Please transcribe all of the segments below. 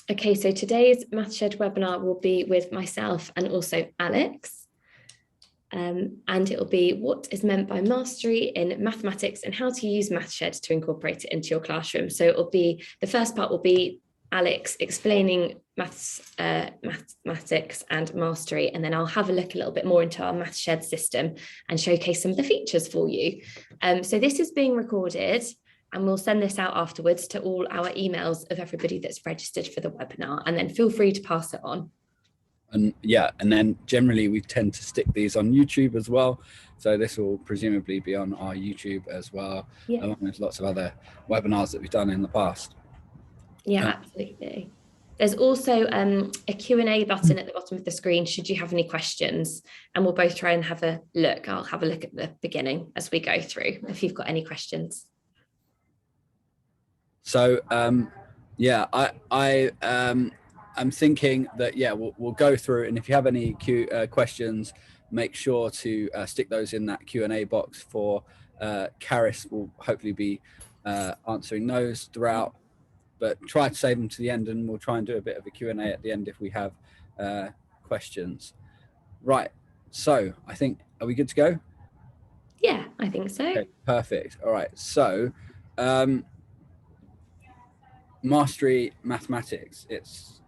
Okay, so today's MathShed webinar will be with myself and also Alex. And it will be what is meant by mastery in mathematics and how to use MathShed to incorporate it into your classroom. So it will be, the first part will be Alex explaining mathematics and mastery, and then I'll have a look a little bit more into our MathShed system and showcase some of the features for you. So this is being recorded, and we'll send this out afterwards to all our emails of everybody that's registered for the webinar, and then feel free to pass it on. And yeah, and then generally we tend to stick these on YouTube as well. So this will presumably be on our YouTube as well, along with lots of other webinars that we've done in the past. Yeah, absolutely. There's also a Q&A button at the bottom of the screen should you have any questions, and we'll both try and have a look. I'll have a look at the beginning as we go through if you've got any questions. So yeah, I'm thinking that, yeah, we'll go through, and if you have any questions, make sure to stick those in that Q&A box for Karis. Will hopefully be answering those throughout, but try to save them to the end, and we'll try and do a bit of a Q&A at the end if we have questions. Right, so I think, are we good to go? Yeah, I think so. Okay, perfect. All right, so mastery mathematics, it's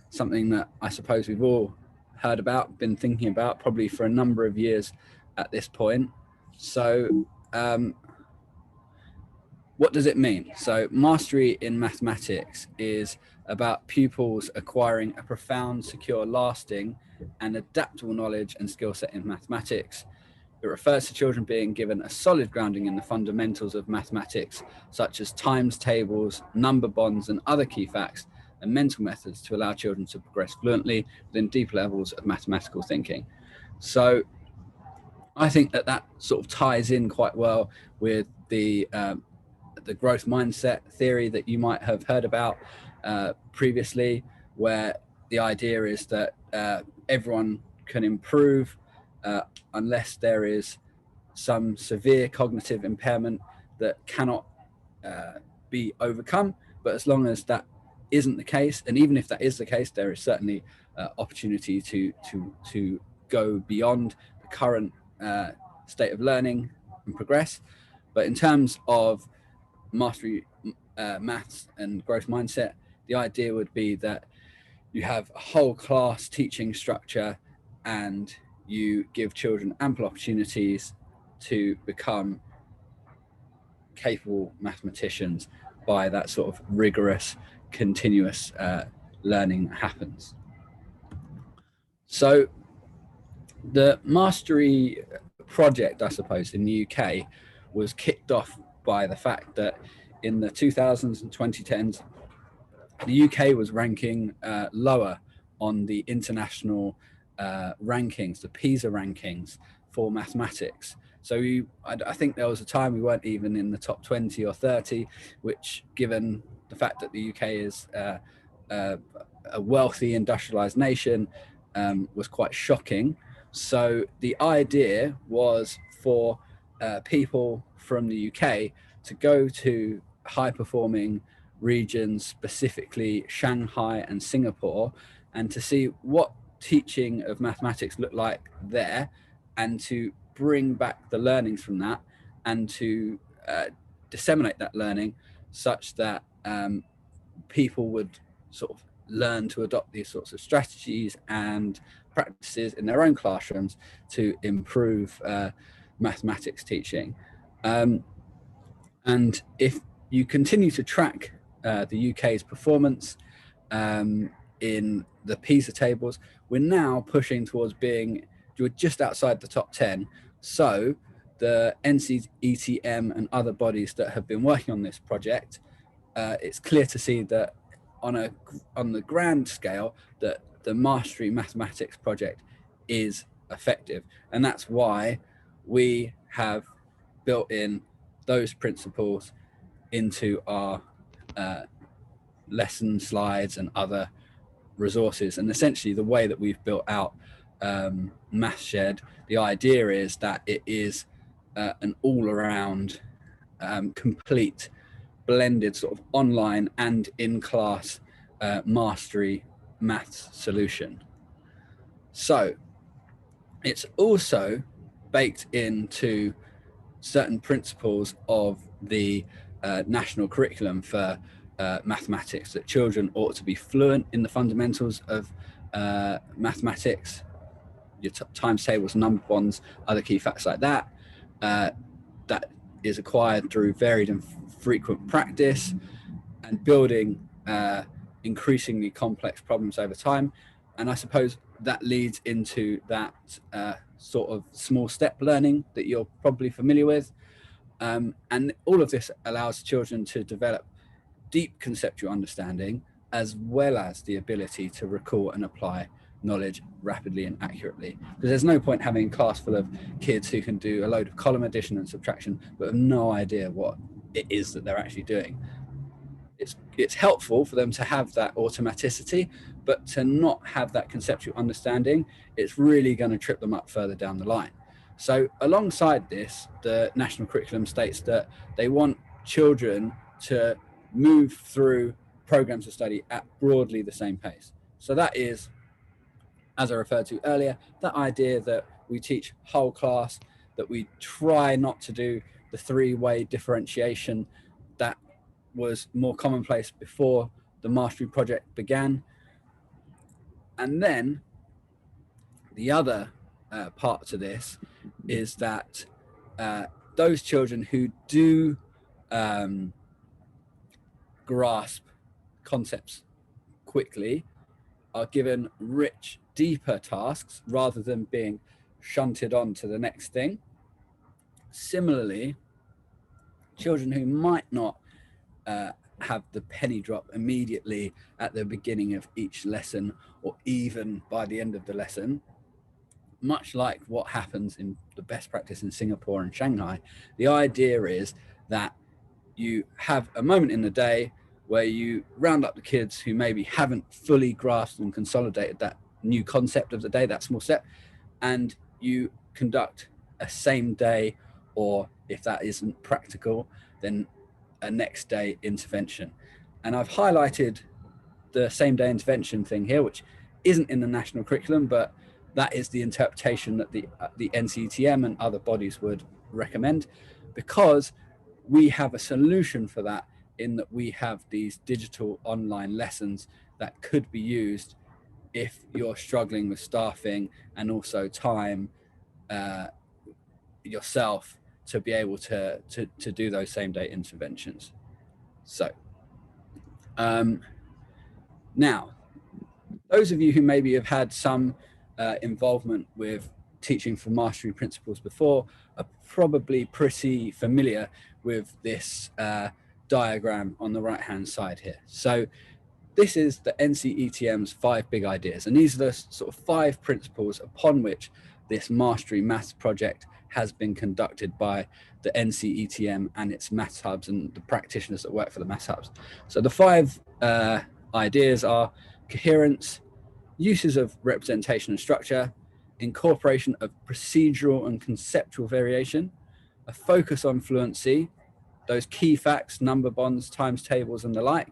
something that I suppose we've all heard about, been thinking about probably for a number of years at this point. So what does it mean? So mastery in mathematics is about pupils acquiring a profound, secure, lasting and adaptable knowledge and skill set in mathematics. It refers to children being given a solid grounding in the fundamentals of mathematics, such as times tables, number bonds, and other key facts and mental methods to allow children to progress fluently within deep levels of mathematical thinking. So I think that sort of ties in quite well with the growth mindset theory that you might have heard about previously, where the idea is that everyone can improve unless there is some severe cognitive impairment that cannot be overcome. But as long as that isn't the case, and even if that is the case, there is certainly opportunity to go beyond the current state of learning and progress. But in terms of mastery maths and growth mindset, the idea would be that you have a whole class teaching structure and you give children ample opportunities to become capable mathematicians by that sort of rigorous, continuous learning that happens. So the mastery project, I suppose, in the UK was kicked off by the fact that in the 2000s and 2010s, the UK was ranking lower on the international rankings, the PISA rankings for mathematics. So I think there was a time we weren't even in the top 20 or 30, which, given the fact that the UK is a wealthy industrialized nation, was quite shocking. So the idea was for people from the UK to go to high-performing regions, specifically Shanghai and Singapore, and to see what teaching of mathematics looked like there, and to bring back the learnings from that and to disseminate that learning such that people would sort of learn to adopt these sorts of strategies and practices in their own classrooms to improve mathematics teaching. And if you continue to track the UK's performance in the PISA tables, we're now pushing towards being just outside the top 10. So the NCETM and other bodies that have been working on this project, it's clear to see that on the grand scale that the Mastery Mathematics project is effective. And that's why we have built in those principles into our lesson slides and other resources. And essentially the way that we've built out MathShed, the idea is that it is an all-around complete blended sort of online and in-class mastery maths solution. So it's also baked into certain principles of the national curriculum for mathematics, that children ought to be fluent in the fundamentals of mathematics, your times tables, number bonds, other key facts like that. That is acquired through varied and frequent practice and building increasingly complex problems over time. And I suppose that leads into that sort of small step learning that you're probably familiar with. And all of this allows children to develop deep conceptual understanding, as well as the ability to recall and apply knowledge rapidly and accurately. Because there's no point having a class full of kids who can do a load of column addition and subtraction, but have no idea what it is that they're actually doing. It's helpful for them to have that automaticity, but to not have that conceptual understanding, it's really going to trip them up further down the line. So alongside this, the national curriculum states that they want children to move through programs of study at broadly the same pace. So that is, as I referred to earlier, that idea that we teach whole class, that we try not to do the three-way differentiation that was more commonplace before the mastery project began. And then the other part to this is that those children who do grasp concepts quickly are given rich, deeper tasks rather than being shunted on to the next thing. Similarly, children who might not have the penny drop immediately at the beginning of each lesson, or even by the end of the lesson, much like what happens in the best practice in Singapore and Shanghai, the idea is that you have a moment in the day where you round up the kids who maybe haven't fully grasped and consolidated that new concept of the day, that small step, and you conduct a same day, or if that isn't practical, then a next day intervention. And I've highlighted the same day intervention thing here, which isn't in the national curriculum, but that is the interpretation that the NCETM and other bodies would recommend, because we have a solution for that, in that we have these digital online lessons that could be used if you're struggling with staffing and also time yourself to be able to do those same day interventions. So now, those of you who maybe have had some involvement with teaching for mastery principles before are probably pretty familiar with this diagram on the right hand side here. So this is the NCETM's 5 big ideas, and these are the sort of 5 principles upon which this mastery maths project has been conducted by the NCETM and its maths hubs and the practitioners that work for the maths hubs. So the 5 ideas are coherence, uses of representation and structure, incorporation of procedural and conceptual variation, a focus on fluency, those key facts, number bonds, times tables and the like,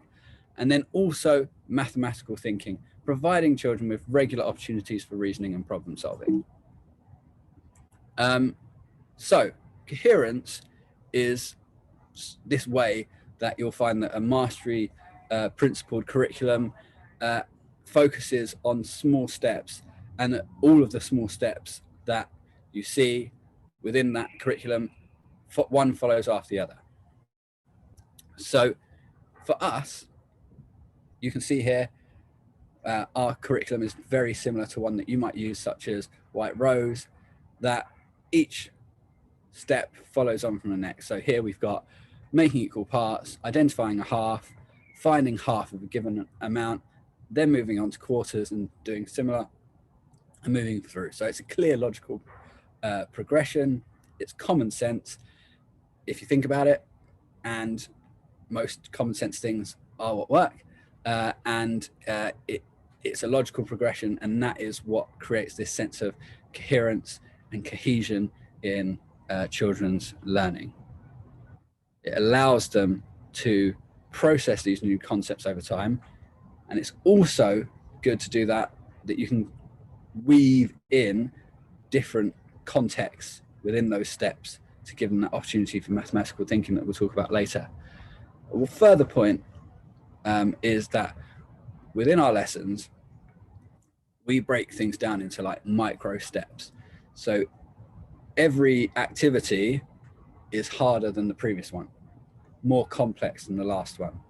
and then also mathematical thinking, providing children with regular opportunities for reasoning and problem solving. So coherence is this way that you'll find that a mastery principled curriculum focuses on small steps, and that all of the small steps that you see within that curriculum, one follows after the other. So for us, you can see here, our curriculum is very similar to one that you might use, such as White Rose, that each step follows on from the next. So here we've got making equal parts, identifying a half, finding half of a given amount, then moving on to quarters and doing similar, and moving through. So it's a clear logical progression. It's common sense if you think about it, and most common sense things are what work. It's a logical progression, and that is what creates this sense of coherence and cohesion in children's learning. It allows them to process these new concepts over time And it's also good to do that you can weave in different contexts within those steps to give them that opportunity for mathematical thinking that we'll talk about later. A further point is that within our lessons, we break things down into like micro steps. So every activity is harder than the previous one, more complex than the last one.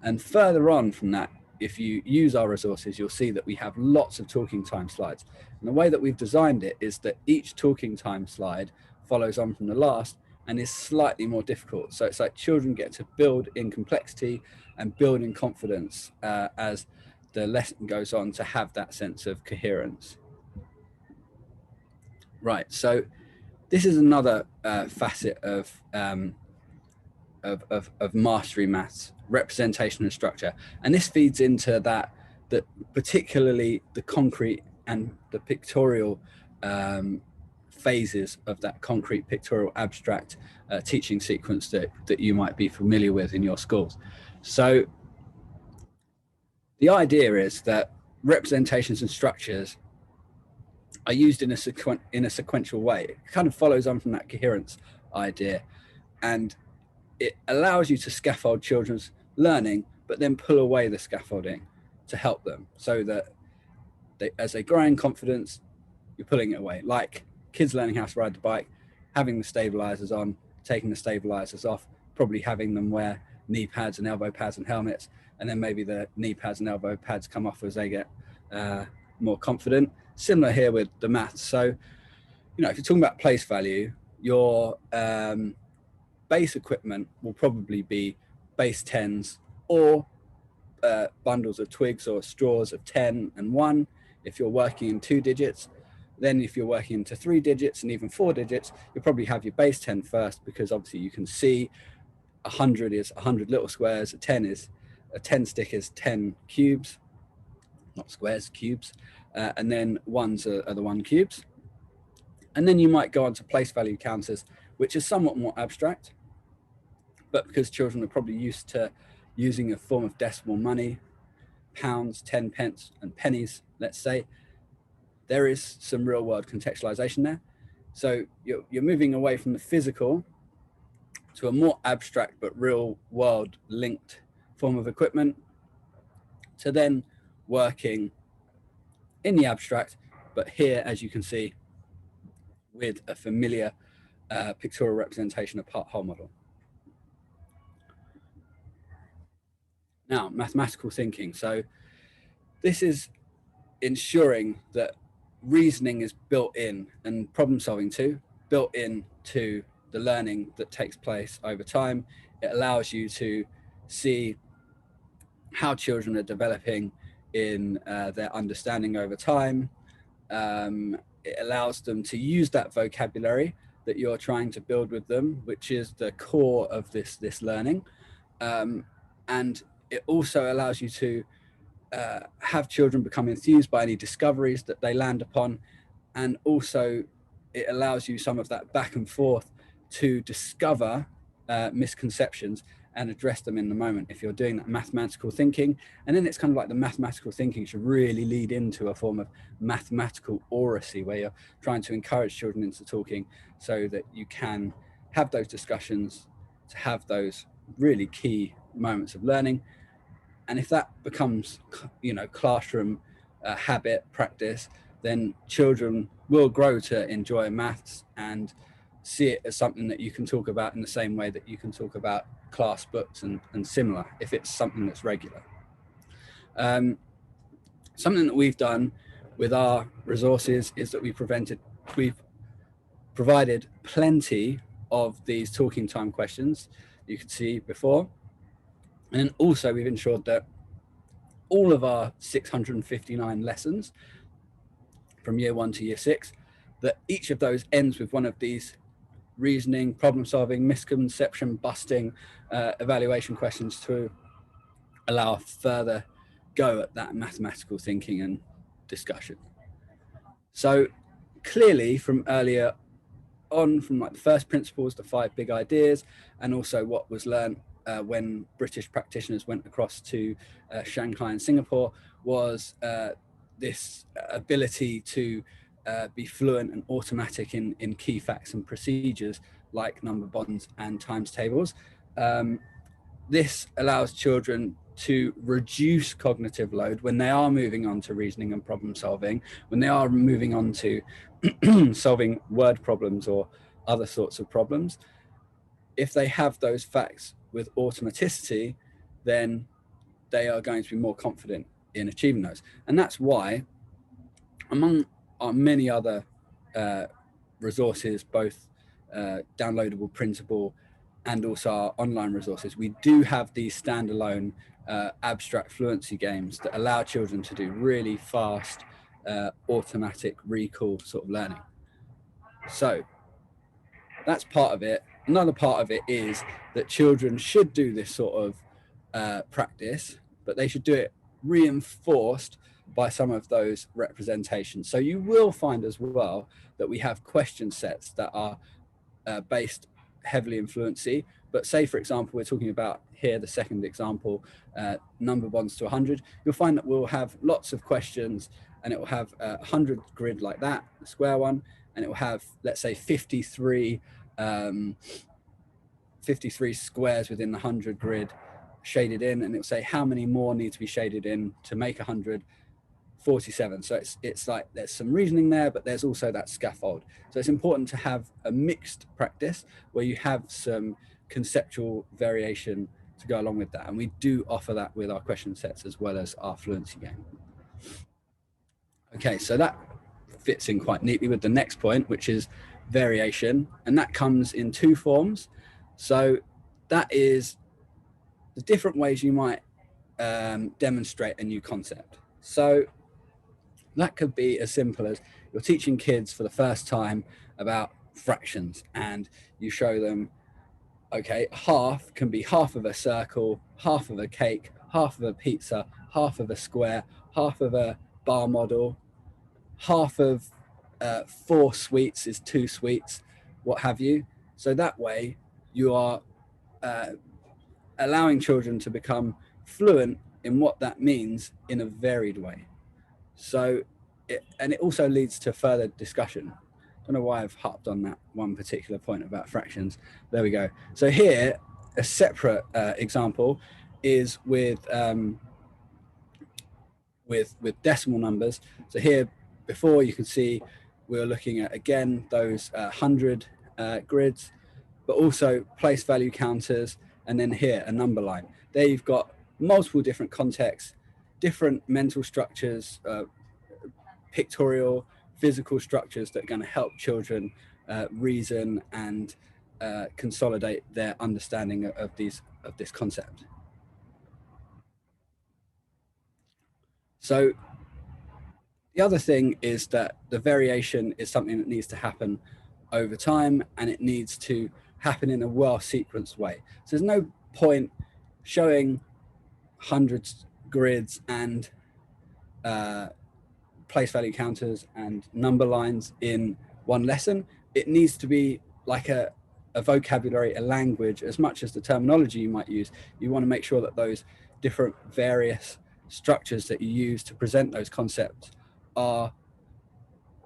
And further on from that, if you use our resources, you'll see that we have lots of talking time slides. And the way that we've designed it is that each talking time slide follows on from the last and is slightly more difficult. So it's like children get to build in complexity and build in confidence as the lesson goes on, to have that sense of coherence. Right, so this is another facet of mastery maths, representation and structure. And this feeds into that particularly the concrete and the pictorial phases of that concrete pictorial abstract teaching sequence that you might be familiar with in your schools. So the idea is that representations and structures are used in a sequential way. It kind of follows on from that coherence idea, and it allows you to scaffold children's learning, but then pull away the scaffolding to help them, so that as they grow in confidence, you're pulling it away. Like kids learning how to ride the bike, having the stabilizers on, taking the stabilizers off, probably having them wear knee pads and elbow pads and helmets, and then maybe the knee pads and elbow pads come off as they get more confident. Similar here with the maths. So, if you're talking about place value, your base equipment will probably be base 10s or bundles of twigs or straws of 10 and 1 if you're working in 2 digits. Then if you're working into 3 digits and even 4 digits, you'll probably have your base 10 first, because obviously you can see 100 is 100 little squares, a 10 stick is 10 cubes, not squares, cubes, and then ones are the 1 cubes. And then you might go on to place value counters, which is somewhat more abstract, but because children are probably used to using a form of decimal money, pounds, 10 pence and pennies, let's say, there is some real world contextualization there. So you're moving away from the physical to a more abstract but real world linked form of equipment, to then working in the abstract, but here, as you can see, with a familiar pictorial representation of part-whole model. Now, mathematical thinking. So this is ensuring that reasoning is built in, and problem solving too, built into the learning that takes place over time. It allows you to see how children are developing in their understanding over time. It allows them to use that vocabulary that you're trying to build with them, which is the core of this learning. And it also allows you to have children become enthused by any discoveries that they land upon. And also it allows you some of that back and forth to discover misconceptions and address them in the moment if you're doing that mathematical thinking. And then it's kind of like the mathematical thinking should really lead into a form of mathematical oracy, where you're trying to encourage children into talking so that you can have those discussions, to have those really key moments of learning. And if that becomes, classroom habit, practice, then children will grow to enjoy maths and see it as something that you can talk about in the same way that you can talk about class books and similar, if it's something that's regular. Something that we've done with our resources is that we've provided plenty of these talking time questions you could see before. And then also we've ensured that all of our 659 lessons from year 1 to year 6, that each of those ends with one of these reasoning, problem solving, misconception busting, evaluation questions to allow a further go at that mathematical thinking and discussion. So clearly from earlier on, from like the first principles, the 5 big ideas, and also what was learned when British practitioners went across to Shanghai and Singapore was this ability to be fluent and automatic in key facts and procedures like number bonds and times tables. This allows children to reduce cognitive load when they are moving on to reasoning and problem solving, when they are moving on to solving word problems or other sorts of problems. If they have those facts with automaticity, then they are going to be more confident in achieving those. And that's why, among our many other resources, both downloadable, printable, and also our online resources, we do have these standalone abstract fluency games that allow children to do really fast automatic recall sort of learning. So that's part of it. Another part of it is that children should do this sort of practice, but they should do it reinforced by some of those representations. So you will find as well that we have question sets that are based heavily in fluency. But say, for example, we're talking about here, the second example, number bonds to 100. You'll find that we'll have lots of questions, and it will have a 100 grid like that, the square one, and it will have, let's say, 53 squares within the 100 grid shaded in, and it'll say how many more need to be shaded in to make 100. 47. So it's like there's some reasoning there, but there's also that scaffold. So it's important to have a mixed practice where you have some conceptual variation to go along with that. And we do offer that with our question sets as well as our fluency game. Okay, so that fits in quite neatly with the next point, which is variation. And that comes in two forms. So that is the different ways you might demonstrate a new concept. So that could be as simple as you're teaching kids for the first time about fractions, and you show them, okay, half can be half of a circle, half of a cake, half of a pizza, half of a square, half of a bar model, half of 4 sweets is 2 sweets, what have you. So that way you are allowing children to become fluent in what that means in a varied way. So, it also leads to further discussion. I don't know why I've harped on that one particular point about fractions. There we go. So here, a separate example is with decimal numbers. So here, before you can see, we were looking at, again, those 100 grids, but also place value counters, and then here, a number line. There you've got multiple different contexts, different mental structures, pictorial, physical structures that are going to help children reason and consolidate their understanding of this concept. So the other thing is that the variation is something that needs to happen over time, and it needs to happen in a well-sequenced way. So there's no point showing hundreds grids and place value counters and number lines in one lesson. It needs to be like a vocabulary, a language, as much as the terminology you might use. You want to make sure that those different various structures that you use to present those concepts are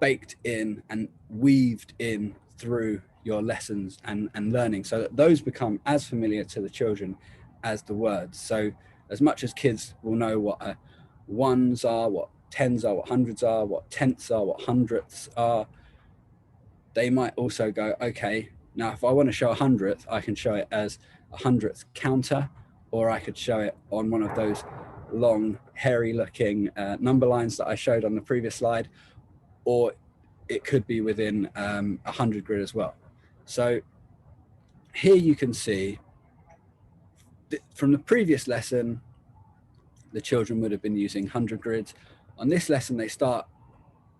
baked in and weaved in through your lessons and learning, so that those become as familiar to the children as the words. So as much as kids will know what ones are, what tens are, what hundreds are, what tenths are, what hundredths are, they might also go, okay, now if I want to show a hundredth, I can show it as a hundredth counter, or I could show it on one of those long, hairy looking number lines that I showed on the previous slide, or it could be within 100 grid as well. So here you can see from the previous lesson, the children would have been using 100 grids. On this lesson, they start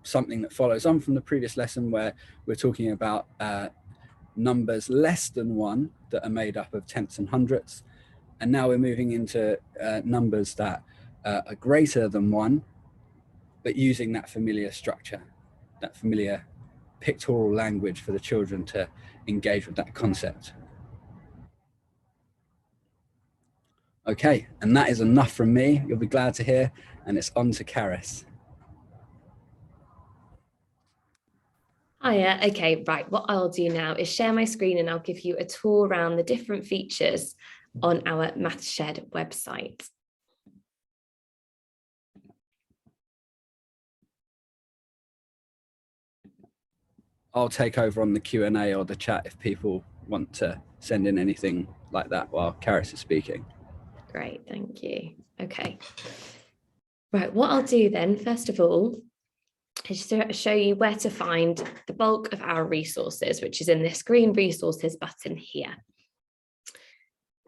something that follows on from the previous lesson, where we're talking about numbers less than 1 that are made up of tenths and hundredths. And now we're moving into numbers that are greater than 1, but using that familiar structure, that familiar pictorial language for the children to engage with that concept. Okay, and that is enough from me. You'll be glad to hear, and it's on to Karis. Hiya. Okay, right. What I'll do now is share my screen and I'll give you a tour around the different features on our MathShed website. I'll take over on the Q&A or the chat if people want to send in anything like that while Karis is speaking. Great, thank you. Okay. Right, what I'll do then, first of all, is to show you where to find the bulk of our resources, which is in this green resources button here.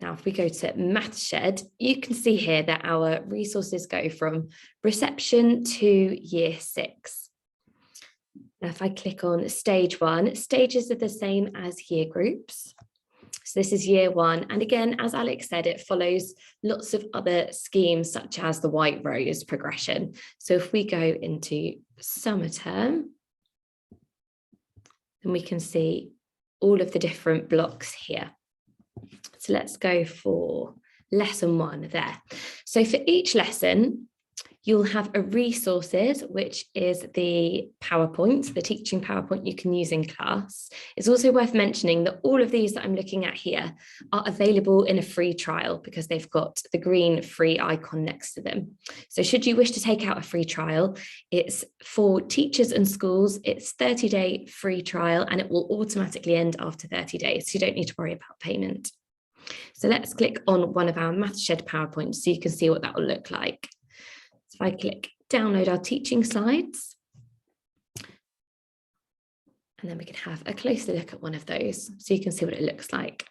Now, if we go to MathShed, you can see here that our resources go from reception to year 6. Now, if I click on stage 1, stages are the same as year groups. So this is year 1. And again, as Alex said, it follows lots of other schemes such as the white rose progression. So if we go into summer term, then we can see all of the different blocks here. So let's go for lesson 1 there. So for each lesson, you'll have a resources, which is the PowerPoint, the teaching PowerPoint you can use in class. It's also worth mentioning that all of these that I'm looking at here are available in a free trial because they've got the green free icon next to them. So should you wish to take out a free trial, it's for teachers and schools, it's 30-day free trial and it will automatically end after 30 days. So you don't need to worry about payment. So let's click on one of our MathShed PowerPoints so you can see what that will look like. If I click download our teaching slides, and then we can have a closer look at one of those so you can see what it looks like.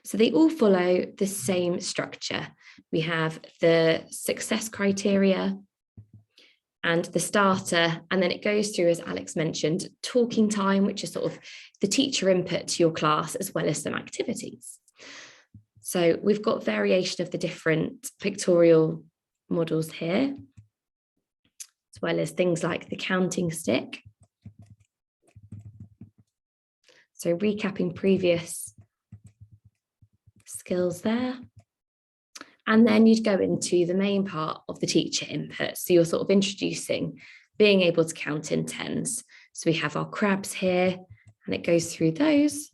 So they all follow the same structure. We have the success criteria and the starter, and then it goes through, as Alex mentioned, talking time, which is sort of the teacher input to your class, as well as some activities. So we've got variation of the different pictorial models here, as well as things like the counting stick. So recapping previous skills there. And then you'd go into the main part of the teacher input. So you're sort of introducing being able to count in tens. So we have our crabs here, and it goes through those.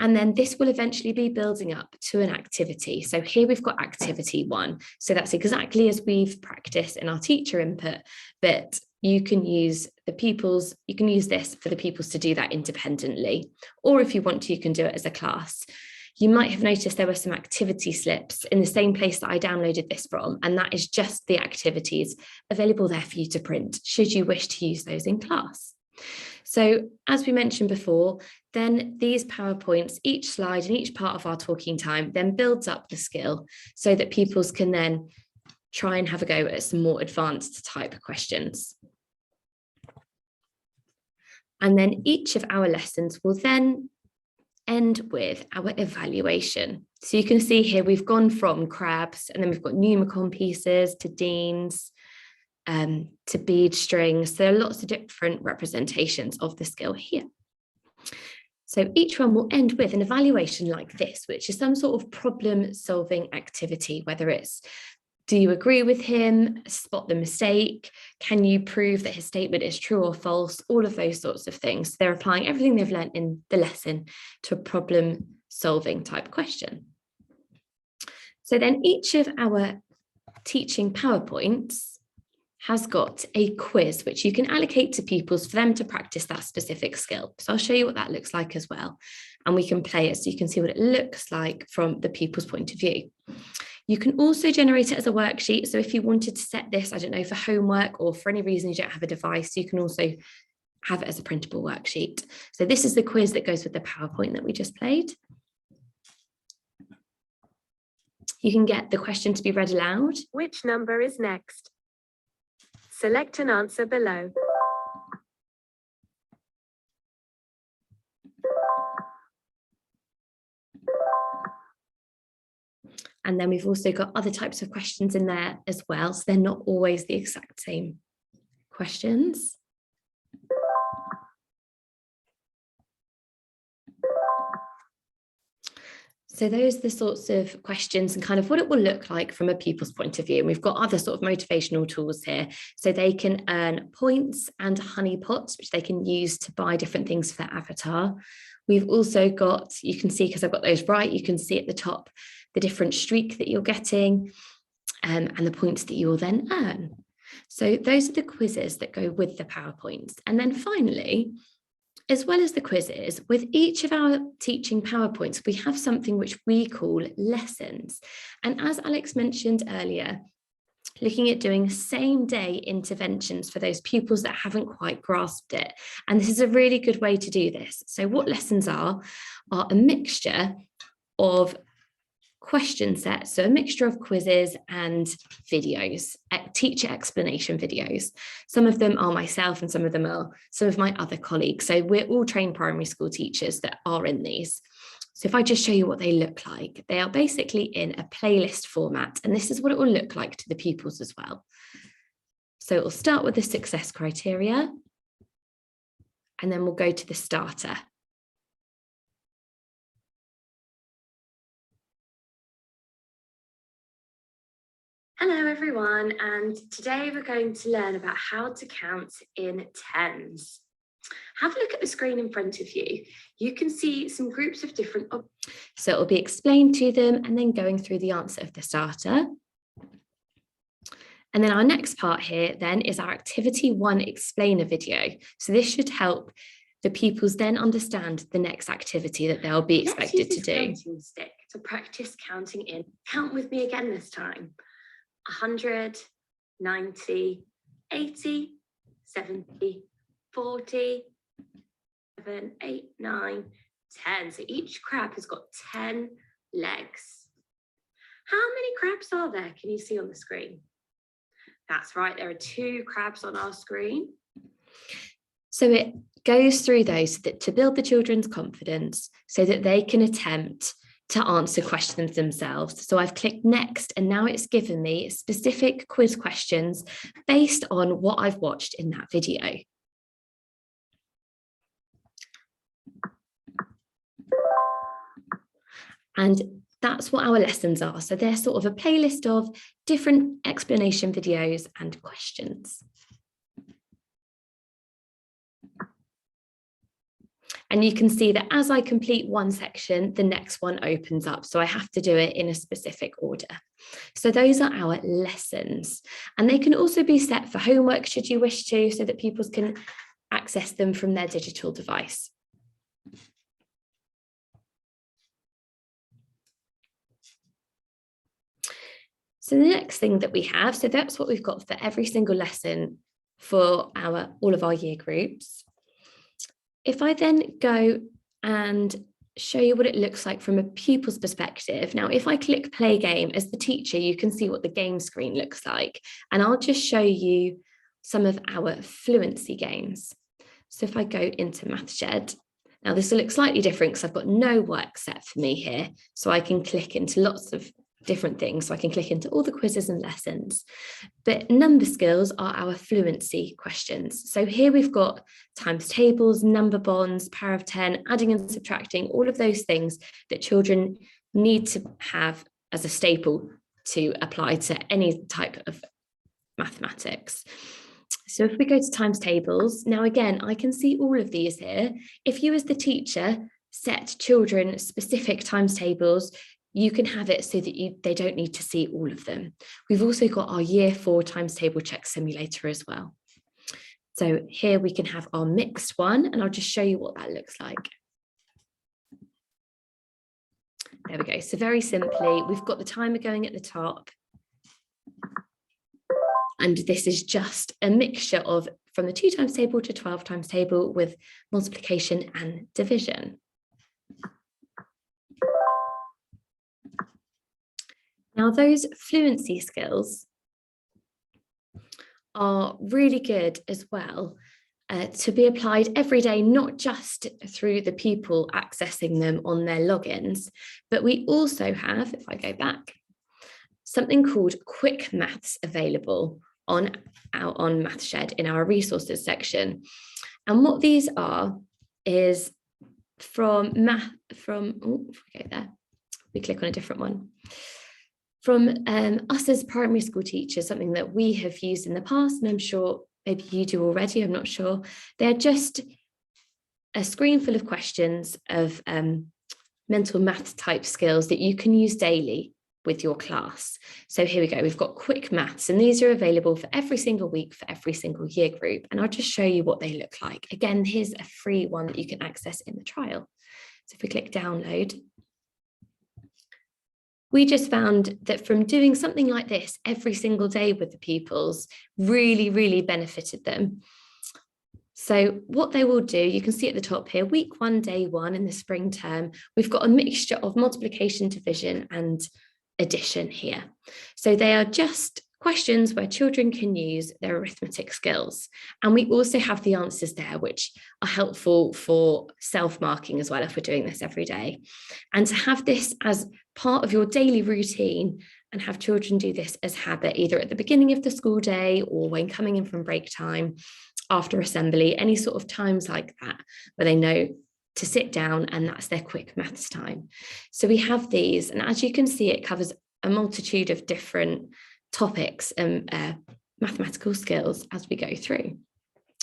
And then this will eventually be building up to an activity. So here we've got activity 1. So that's exactly as we've practiced in our teacher input, but you can use this for the pupils to do that independently. Or if you want to, you can do it as a class. You might have noticed there were some activity slips in the same place that I downloaded this from, and that is just the activities available there for you to print, should you wish to use those in class. So as we mentioned before, then these PowerPoints, each slide and each part of our talking time then builds up the skill so that pupils can then try and have a go at some more advanced type questions. And then each of our lessons will then end with our evaluation. So you can see here we've gone from crabs, and then we've got pneumicon pieces to deans, to bead strings. There are lots of different representations of the skill here. So each one will end with an evaluation like this, which is some sort of problem-solving activity, whether it's, do you agree with him, spot the mistake, can you prove that his statement is true or false, all of those sorts of things. They're applying everything they've learned in the lesson to a problem-solving type question. So then each of our teaching PowerPoints has got a quiz which you can allocate to pupils for them to practice that specific skill. So I'll show you what that looks like as well. And we can play it so you can see what it looks like from the pupil's point of view. You can also generate it as a worksheet. So if you wanted to set this, I don't know, for homework or for any reason you don't have a device, you can also have it as a printable worksheet. So this is the quiz that goes with the PowerPoint that we just played. You can get the question to be read aloud. Which number is next? Select an answer below. And then we've also got other types of questions in there as well. So they're not always the exact same questions. So those are the sorts of questions and kind of what it will look like from a pupil's point of view. And we've got other sort of motivational tools here. So they can earn points and honey pots, which they can use to buy different things for their avatar. We've also got, you can see, because I've got those right, you can see at the top the different streak that you're getting and the points that you will then earn. So those are the quizzes that go with the PowerPoints. And then finally, as well as the quizzes, with each of our teaching PowerPoints, we have something which we call lessons. And as Alex mentioned earlier, looking at doing same day interventions for those pupils that haven't quite grasped it. And this is a really good way to do this. So what lessons are a mixture of question sets, so a mixture of quizzes and videos, teacher explanation videos. Some of them are myself and some of them are some of my other colleagues. So we're all trained primary school teachers that are in these. So if I just show you what they look like, they are basically in a playlist format, and this is what it will look like to the pupils as well. So it will start with the success criteria, and then we'll go to the starter. Hello everyone, and today we're going to learn about how to count in tens. Have a look at the screen in front of you. You can see some groups of different So it will be explained to them and then going through the answer of the starter. And then our next part here then is our activity 1 explainer video. So this should help the pupils then understand the next activity that they'll be expected to do. Counting stick to practice counting in. Count with me again this time. 100, 90, 80, 70, 40, 7, 8, 9, 10. So each crab has got 10 legs. How many crabs are there? Can you see on the screen? That's right, there are 2 crabs on our screen. So it goes through those to build the children's confidence so that they can attempt to answer questions themselves. So I've clicked next, and now it's given me specific quiz questions based on what I've watched in that video. And that's what our lessons are. So they're sort of a playlist of different explanation videos and questions. And you can see that as I complete one section, the next one opens up. So I have to do it in a specific order. So those are our lessons. And they can also be set for homework should you wish to, so that pupils can access them from their digital device. So the next thing that we have, so that's what we've got for every single lesson for all of our year groups. If I then go and show you what it looks like from a pupil's perspective. Now, if I click play game as the teacher, you can see what the game screen looks like. And I'll just show you some of our fluency games. So if I go into MathShed, now this will look slightly different because I've got no work set for me here. So I can click into lots of different things. So I can click into all the quizzes and lessons, but number skills are our fluency questions. So here we've got times tables, number bonds, power of 10, adding and subtracting, all of those things that children need to have as a staple to apply to any type of mathematics. So if we go to times tables, now again, I can see all of these here. If you as the teacher set children specific times tables, you can have it so that they don't need to see all of them. We've also got our year 4 times table check simulator as well. So here we can have our mixed one, and I'll just show you what that looks like. There we go. So very simply, we've got the timer going at the top. And this is just a mixture of from the 2 times table to 12 times table with multiplication and division. Now, those fluency skills are really good as well to be applied every day, not just through the pupil accessing them on their logins, but we also have, if I go back, something called Quick Maths available on MathShed in our resources section. And what these are is We click on a different one. From us as primary school teachers, something that we have used in the past, and I'm sure maybe you do already, I'm not sure. They're just a screen full of questions of mental math type skills that you can use daily with your class. So here we go, we've got quick maths, and these are available for every single week for every single year group. And I'll just show you what they look like. Again, here's a free one that you can access in the trial. So if we click download, we just found that from doing something like this every single day with the pupils really, really benefited them. So what they will do, you can see at the top here, week 1, day 1 in the spring term, we've got a mixture of multiplication, division and addition here. So they are just questions where children can use their arithmetic skills. And we also have the answers there, which are helpful for self-marking as well if we're doing this every day. And to have this as part of your daily routine and have children do this as habit, either at the beginning of the school day or when coming in from break time, after assembly, any sort of times like that, where they know to sit down and that's their quick maths time. So we have these, and as you can see, it covers a multitude of different topics and mathematical skills as we go through.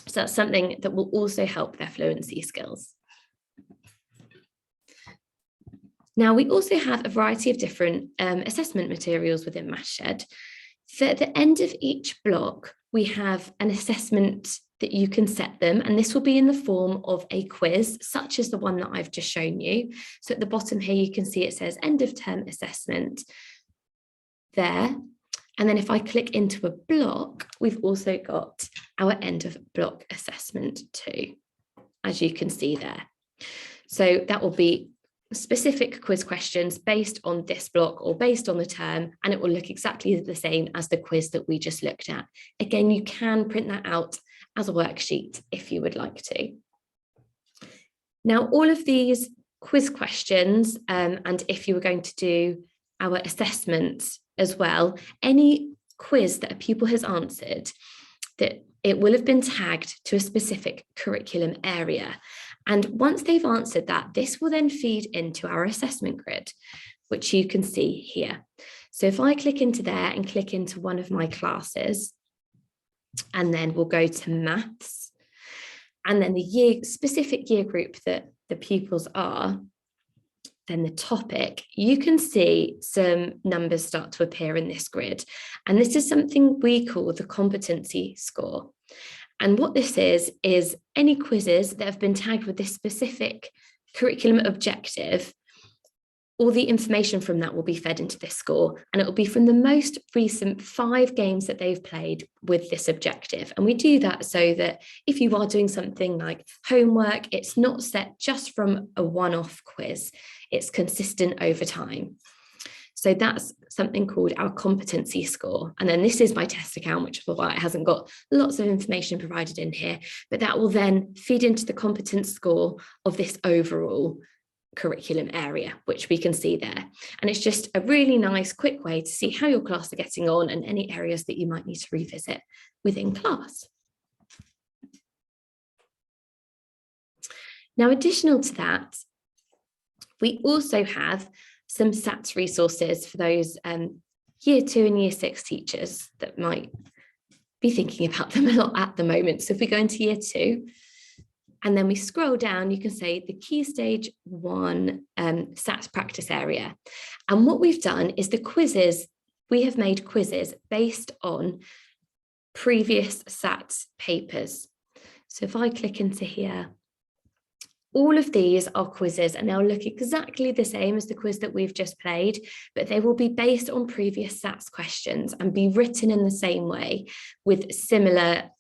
So that's something that will also help their fluency skills. Now, we also have a variety of different assessment materials within MathShed. So at the end of each block, we have an assessment that you can set them, and this will be in the form of a quiz, such as the one that I've just shown you. So at the bottom here, you can see it says end of term assessment there. And then if I click into a block, we've also got our end of block assessment too, as you can see there. So that will be specific quiz questions based on this block or based on the term, and it will look exactly the same as the quiz that we just looked at. Again, you can print that out as a worksheet if you would like to. Now, all of these quiz questions, and if you were going to do our assessments as well, any quiz that a pupil has answered, that it will have been tagged to a specific curriculum area. And once they've answered that, this will then feed into our assessment grid, which you can see here. So if I click into there and click into one of my classes, and then we'll go to maths, and then the specific year group that the pupils are, then the topic, you can see some numbers start to appear in this grid. And this is something we call the competency score. And what this is any quizzes that have been tagged with this specific curriculum objective, all the information from that will be fed into this score, and it will be from the most recent 5 games that they've played with this objective. And we do that so that if you are doing something like homework, it's not set just from a one-off quiz, it's consistent over time. So that's something called our competency score. And then this is my test account, which is why it hasn't got lots of information provided in here, but that will then feed into the competence score of this overall curriculum area, which we can see there. And it's just a really nice, quick way to see how your class are getting on and any areas that you might need to revisit within class. Now, additional to that, we also have some SATs resources for those year 2 and year 6 teachers that might be thinking about them a lot at the moment. So if we go into year 2, and then we scroll down, you can say the Key Stage 1 SATs practice area. And what we've done is the quizzes, we have made quizzes based on previous SATs papers. So if I click into here, all of these are quizzes and they'll look exactly the same as the quiz that we've just played, but they will be based on previous SATs questions and be written in the same way with similar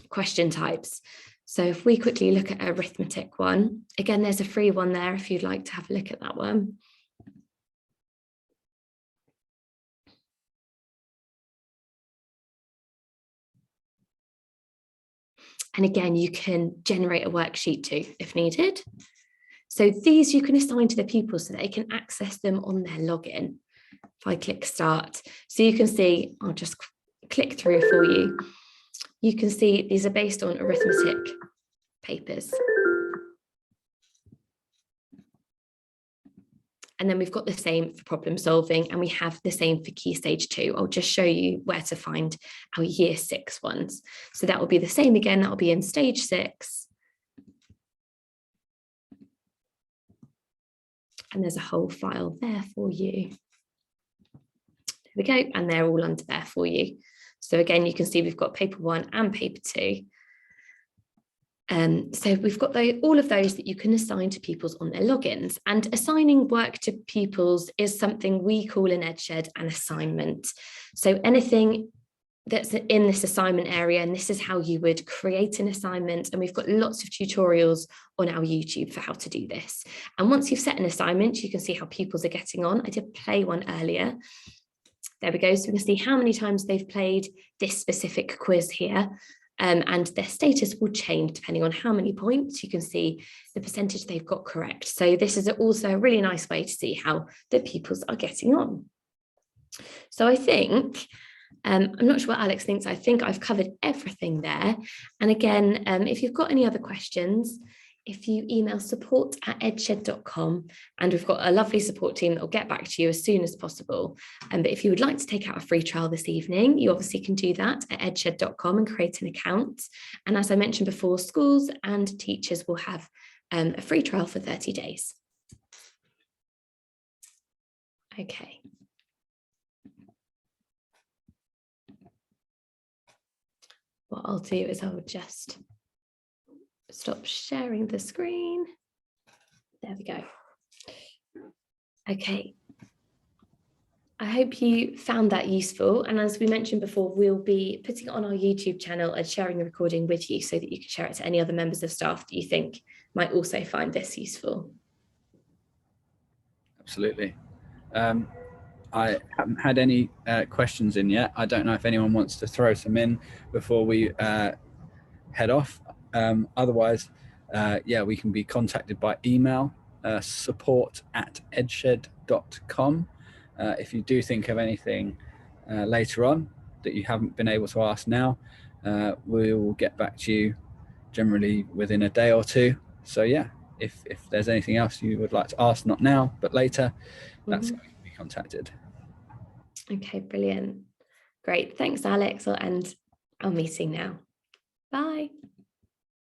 question types. So if we quickly look at arithmetic one, again, there's a free one there if you'd like to have a look at that one. And again, you can generate a worksheet too, if needed. So these you can assign to the pupils so that they can access them on their login. If I click start, so you can see, I'll just click through for you. You can see these are based on arithmetic papers. And then we've got the same for problem solving, and we have the same for Key Stage 2. I'll just show you where to find our Year 6 ones. So that will be the same again, that will be in Stage 6. And there's a whole file there for you. There we go, and they're all under there for you. So again, you can see we've got paper 1 and paper 2. So we've got all of those that you can assign to pupils on their logins, and assigning work to pupils is something we call in MathShed an assignment. So anything that's in this assignment area, and this is how you would create an assignment, and we've got lots of tutorials on our YouTube for how to do this. And once you've set an assignment, you can see how pupils are getting on. I did play one earlier. There we go. So we can see how many times they've played this specific quiz here. And their status will change depending on how many points. You can see the percentage they've got correct. So this is also a really nice way to see how the pupils are getting on. So I think, I'm not sure what Alex thinks, I think I've covered everything there. And again, if you've got any other questions, if you email support@edshed.com, and we've got a lovely support team that will get back to you as soon as possible. But if you would like to take out a free trial this evening, you obviously can do that at edshed.com and create an account. And as I mentioned before, schools and teachers will have a free trial for 30 days. Okay. What I'll do is I'll just stop sharing the screen. There we go. Okay. I hope you found that useful. And as we mentioned before, we'll be putting it on our YouTube channel and sharing the recording with you so that you can share it to any other members of staff that you think might also find this useful. Absolutely. I haven't had any questions in yet. I don't know if anyone wants to throw some in before we head off. Otherwise, yeah, we can be contacted by email, support@edshed.com. If you do think of anything later on that you haven't been able to ask now, we'll get back to you generally within a day or two. So yeah, if there's anything else you would like to ask, not now, but later, that's how you can be contacted. Okay, brilliant. Great. Thanks, Alex. I'll end our meeting now. Bye.